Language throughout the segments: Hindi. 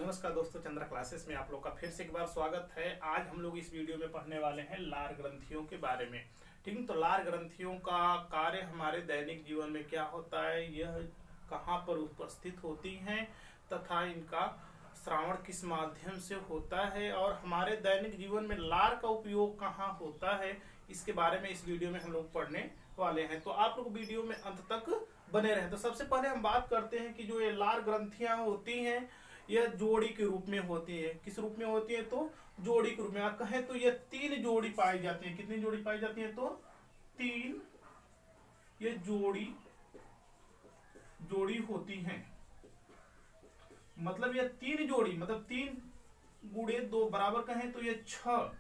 नमस्कार दोस्तों, चंद्रा क्लासेस में आप लोग का फिर से एक बार स्वागत है। आज हम लोग इस वीडियो में पढ़ने वाले हैं लार ग्रंथियों के बारे में। ठीक है, तो लार ग्रंथियों का कार्य हमारे दैनिक जीवन में क्या होता है, यह कहाँ पर उपस्थित होती हैं तथा इनका श्रावण किस माध्यम से होता है और हमारे दैनिक जीवन में लार का उपयोग कहाँ होता है, इसके बारे में इस वीडियो में हम लोग पढ़ने वाले हैं। तो आप लोग वीडियो में अंत तक बने रहें। तो सबसे पहले हम बात करते हैं कि जो ये लार ग्रंथियां होती हैं यह जोड़ी के रूप में होती है। किस रूप में होती है? तो जोड़ी के रूप में। आप कहें तो ये 3 जोड़ी पाई जाती है। कितनी जोड़ी पाई जाती है? तो 3 ये जोड़ी होती हैं। मतलब ये 3 जोड़ी, मतलब 3 गुणे 2 बराबर कहें तो ये 6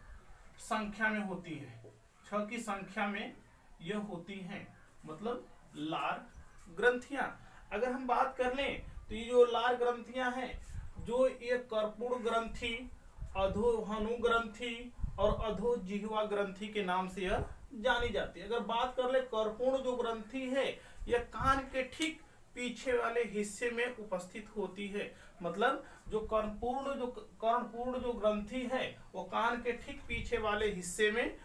संख्या में होती है। 6 की संख्या में यह होती हैं, मतलब लार ग्रंथियां। अगर हम बात कर लें तो ये जो लार ग्रंथियां हैं, जो ये कर्पूण ग्रंथि, अधोहनु ग्रंथि और अधोजिह्वा ग्रंथि के नाम से यह जानी जाती है। अगर बात कर ले कर्पूण जो ग्रंथि है, यह कान के ठीक पीछे वाले हिस्से में उपस्थित होती है। मतलब जो कर्णपूर्ण जो ग्रंथि है वो कान के ठीक पीछे वाले हिस्से में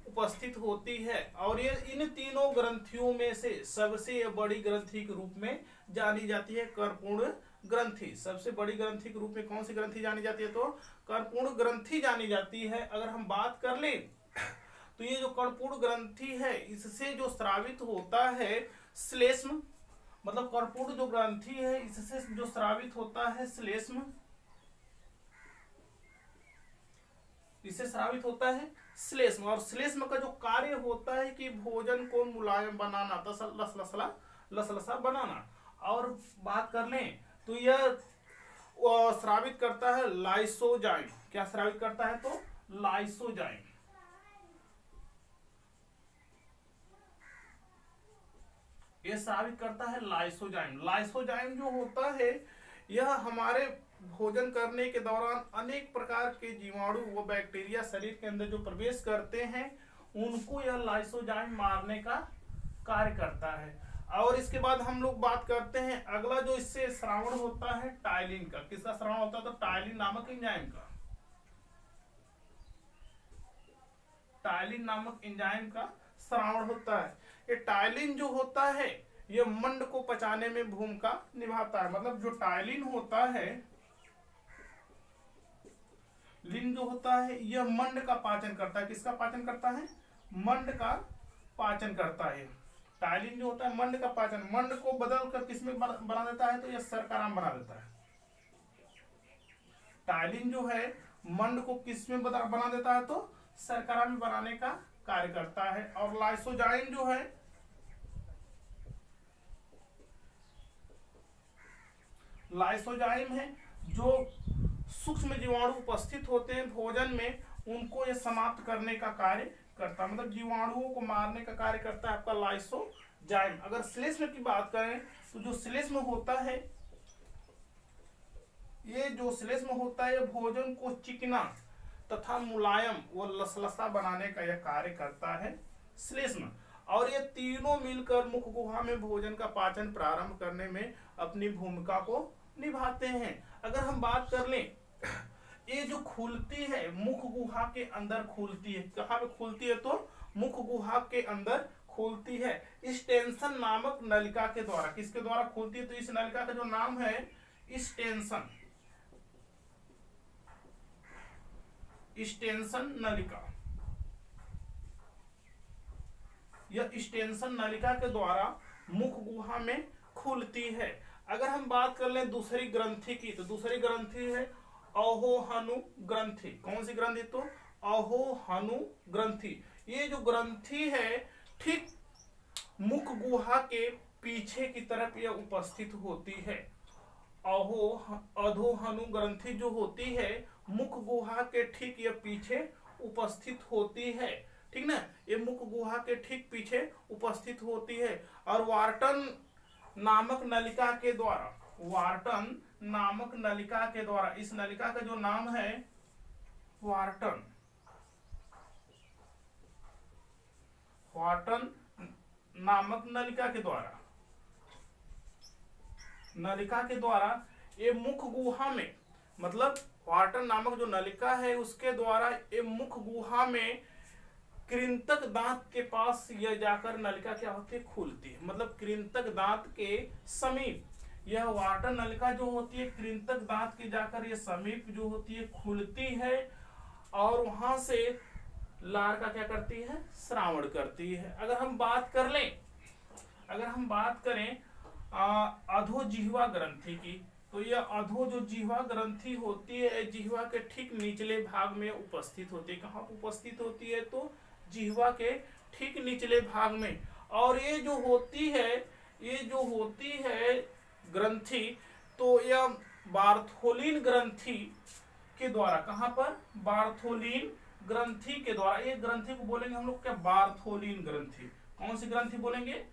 उपस्थित होती है और ये इन तीनों ग्रंथियों में से सबसे बड़ी ग्रंथि के रूप में जानी जाती है कर्पूण ग्रंथि। सबसे बड़ी ग्रंथि के रूप में कौन सी ग्रंथि जानी जाती है? तो कर्पूण ग्रंथि जानी जाती है। अगर हम बात कर ले तो ये जो कर्पूण ग्रंथि है, इससे जो स्रावित होता है श्लेष्म, मतलब कर्पूण जो ग्रंथि है इससे जो स्रावित होता है श्लेष्म, इससे स्रावित होता है श्लेष्म। और श्लेष्म का जो कार्य होता है कि भोजन को मुलायम बनाना, लसलसा बनाना। और बात कर लें तो यह स्रावित करता है लाइसोजाइम। क्या स्रावित करता है? तो लाइसोजाइम। यह स्रावित करता है लाइसोजाइम। लाइसोजाइम जो होता है यह हमारे भोजन करने के दौरान अनेक प्रकार के जीवाणु व बैक्टीरिया शरीर के अंदर जो प्रवेश करते हैं उनको यह लाइसोजाइम मारने का कार्य करता है। और इसके बाद हम लोग बात करते हैं अगला जो इससे श्रावण होता है टाइलिन का। किसका श्रावण होता है? तो टाइलिन नामक एंजाइम का। टाइलिन नामक एंजाइम का श्रावण होता है। ये टाइलिन जो होता है ये मंड को पचाने में भूमिका निभाता है। मतलब जो टाइलिन होता है, लिन जो होता है यह मंड का पाचन करता है। किसका पाचन करता है? मंड का पाचन करता है। टाइलिन जो होता है मंड का पाचन, मंड को बदल कर किसमें बना देता है? तो यह शर्करा बना देता है। टाइलिन जो है मंड को किसमें बना देता है? तो शर्करा में बनाने का कार्य करता है। और लाइसोजाइम जो है, लाइसोजाइम है जो सूक्ष्म जीवाणु उपस्थित होते हैं भोजन में, उनको ये समाप्त करने का कार्य करता है। मतलब जीवाणुओं को मारने का कार्य करता है आपका लाइसोजाइम। अगर श्लेष्म की बात करें तो जो श्लेष्म होता है, ये जो श्लेष्म होता है भोजन को चिकना तथा मुलायम व लसलसा बनाने का यह कार्य करता है श्लेष्म। और ये तीनों मिलकर मुख गुहा में भोजन का पाचन प्रारंभ करने में अपनी भूमिका को निभाते हैं। अगर हम बात कर लें, ये जो खुलती है मुख गुहा के अंदर खुलती है। कहाँ पे खुलती है? तो मुख गुहा के अंदर खुलती है स्टेंसन नामक नलिका के द्वारा। किसके द्वारा खुलती है? तो इस नलिका का जो नाम है स्टेंसन, स्टेंसन नलिका। यह स्टेंसन नलिका के द्वारा मुख गुहा में खुलती है। अगर हम बात कर लें दूसरी ग्रंथि की, तो दूसरी ग्रंथि है अहोहनु ग्रंथि। कौन सी ग्रंथि? तो अहोहनु ग्रंथि। ये जो ग्रंथि है ठीक मुख गुहा के पीछे की तरफ यह उपस्थित होती है। अधोहनु ग्रंथि जो होती है मुख गुहा के ठीक ये पीछे उपस्थित होती है। ठीक ना, ये मुख गुहा के ठीक पीछे उपस्थित होती है। और वार्टन नामक नलिका के द्वारा, वार्टन नामक नलिका के द्वारा, इस नलिका का जो नाम है वार्टन, वार्टन नामक नलिका के द्वारा ये मुख गुहा में मतलब वाटर नामक जो नलिका है उसके द्वारा ये मुख गुहा में कृंतक दांत के पास यह जाकर नलिका क्या होती है, खुलती है। मतलब कृंतक दांत के समीप यह वाटर नलिका जो होती है कृंतक दांत के जाकर ये समीप जो होती है खुलती है और वहां से लार का क्या करती है, श्रावण करती है। अगर हम बात करें अधोजिह्वा ग्रंथि की, तो यह अधो जो जिह्वा ग्रंथि होती है जिह्वा के ठीक निचले भाग में उपस्थित होती है। कहाँ उपस्थित होती है, तो जिह्वा के ठीक निचले भाग में। और ये जो होती है ग्रंथि, तो यह बार्थोलिन ग्रंथि के द्वारा, कहां पर, बार्थोलिन ग्रंथि के द्वारा, ये ग्रंथि को बोलेंगे हम लोग क्या, बार्थोलिन ग्रंथि। कौन सी ग्रंथि बोलेंगे,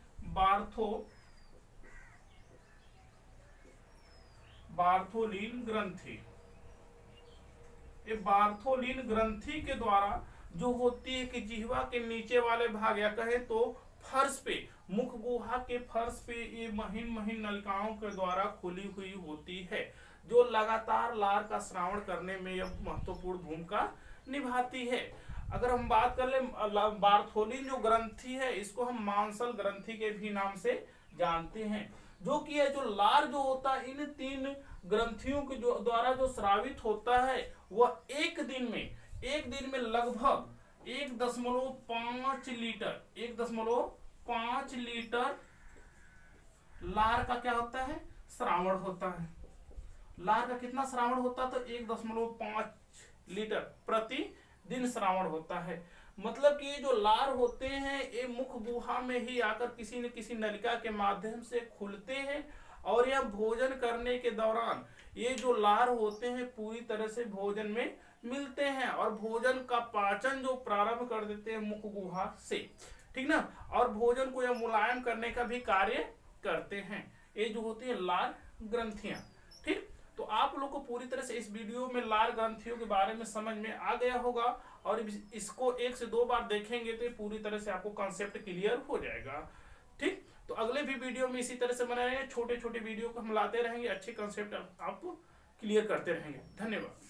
बार्थोलिन ग्रंथि। ये बार्थोलिन ग्रंथि के द्वारा जो होती है कि जिह्वा के नीचे वाले भाग या कहे तो फर्श पे, मुख गुहा के फर्श पे ये महीन महीन नलिकाओं के द्वारा खुली हुई होती है, जो लगातार लार का श्रावण करने में यह महत्वपूर्ण भूमिका निभाती है। अगर हम बात कर ले बार्थोलिन जो ग्रंथि है इसको हम मांसल ग्रंथि के भी नाम से जानते हैं, जो कि है जो लार जो होता है इन 3 ग्रंथियों के जो द्वारा जो स्रावित होता है वह एक दिन में लगभग 1.5 लीटर लार का क्या होता है, श्रावण होता है। लार का कितना श्रावण होता है, तो 1.5 लीटर प्रति दिन श्रावण होता है। मतलब कि ये जो लार होते हैं ये मुख गुहा में ही आकर किसी न किसी नलिका के माध्यम से खुलते हैं और यह भोजन करने के दौरान ये जो लार होते हैं पूरी तरह से भोजन में मिलते हैं और भोजन का पाचन जो प्रारंभ कर देते हैं मुख गुहा से, ठीक ना, और भोजन को यह मुलायम करने का भी कार्य करते हैं। ये जो होती है लार ग्रंथियां, ठीक। तो आप लोग को पूरी तरह से इस वीडियो में लार ग्रंथियों के बारे में समझ में आ गया होगा और इसको 1 से 2 बार देखेंगे तो पूरी तरह से आपको कॉन्सेप्ट क्लियर हो जाएगा, ठीक। तो अगले भी वीडियो में इसी तरह से बने रहेंगे, छोटे छोटे वीडियो को हम लाते रहेंगे, अच्छे कॉन्सेप्ट आप क्लियर करते रहेंगे। धन्यवाद।